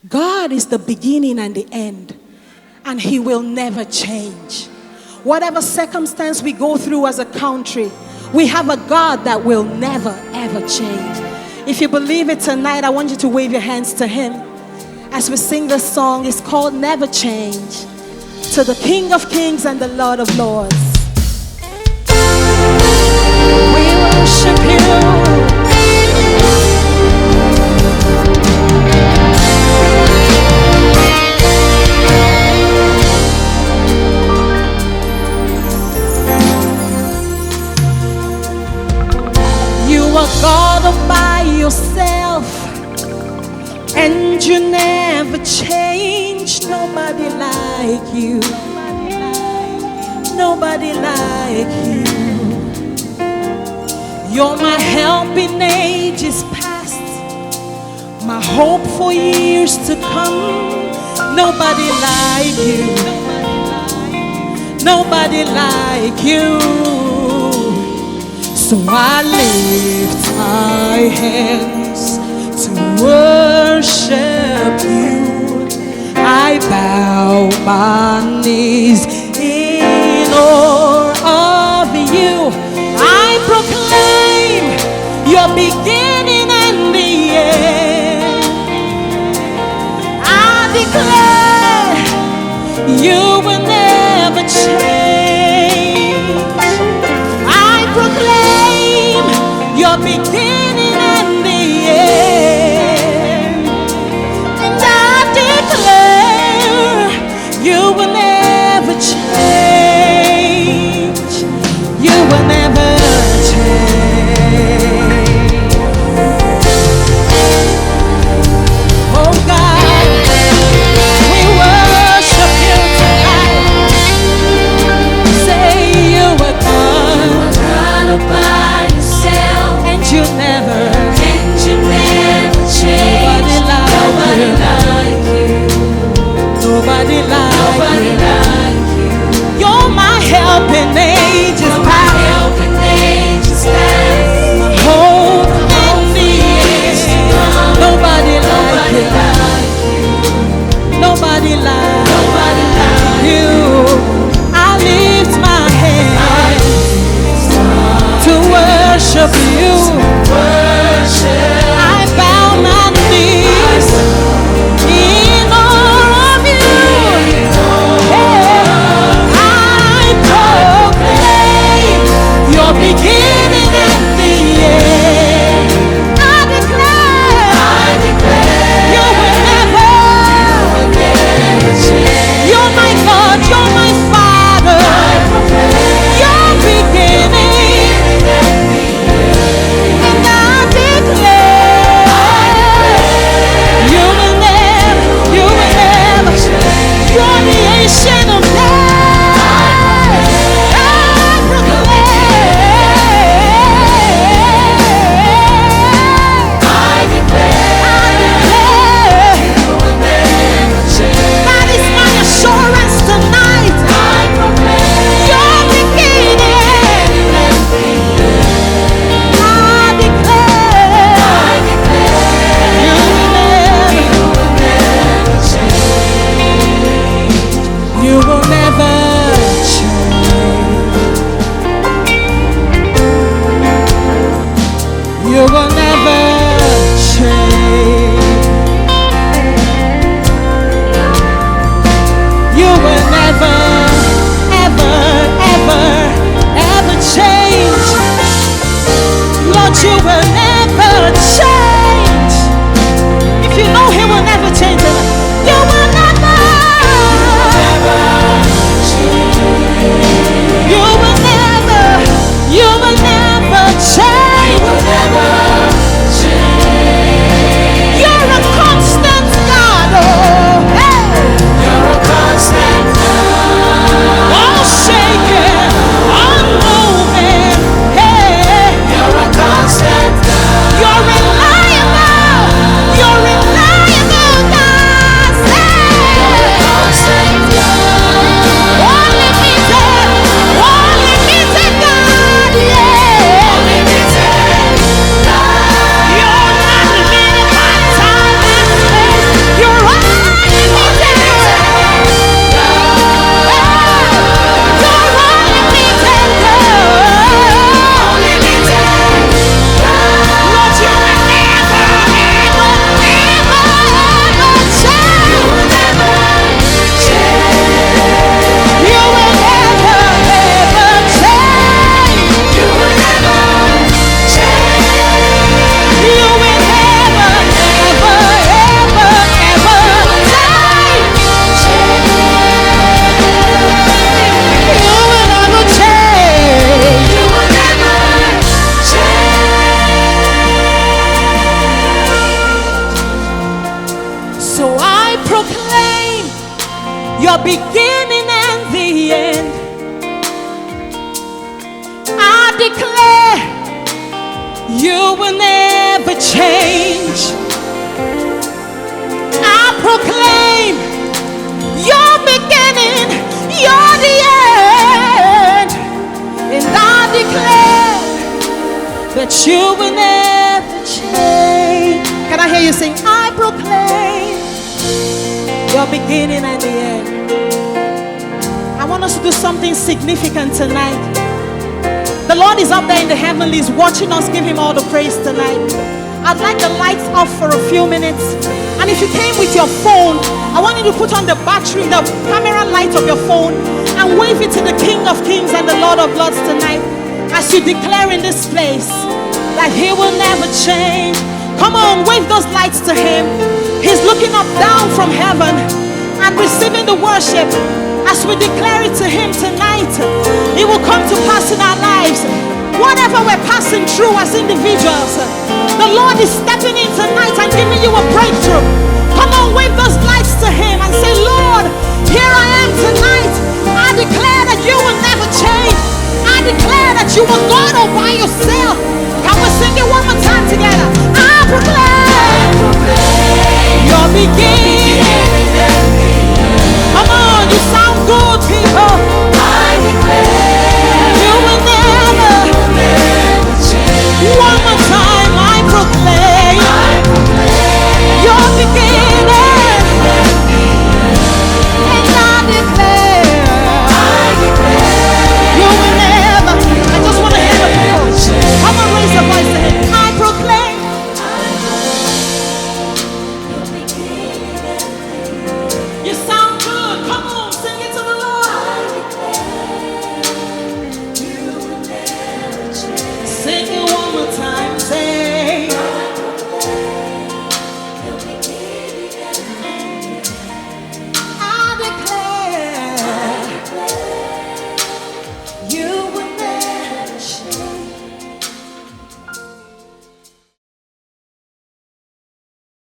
God is the beginning and the end, and He will never change. Whatever circumstance we go through as a country, we have a God that will never, ever change. If you believe it tonight, I want you to wave your hands to Him as we sing this song. It's called Never Change, to the King of Kings and the Lord of Lords. We worship You. God all by yourself, and you never change. Nobody like You. Nobody like You. You're my help in ages past, my hope for years to come. Nobody like You. Nobody like You. So I lift my hands to worship You. I bow my knees in awe of You. I proclaim Your beginning and the end. I declare You will never change. Your beginning and the end, and I declare You will never change. You will never change. Oh God, we worship You tonight. So I proclaim your beginning and the end. I declare you will never change. I proclaim your beginning, you're the end. And I declare that you will never change. Can I hear you sing? I proclaim your beginning and the end. I want us to do something significant tonight. The Lord is up there in the heavenlies watching us give him all the praise tonight. I'd like the lights off for a few minutes. And if you came with your phone, I want you to put on the battery, the camera light of your phone, and wave it to the King of Kings and the Lord of Lords tonight, as you declare in this place that he will never change. Come on, wave those lights to him. He's looking up down from heaven and receiving the worship. As we declare it to him tonight, it will come to pass in our lives. Whatever we're passing through as individuals, the Lord is stepping in tonight and giving you a breakthrough.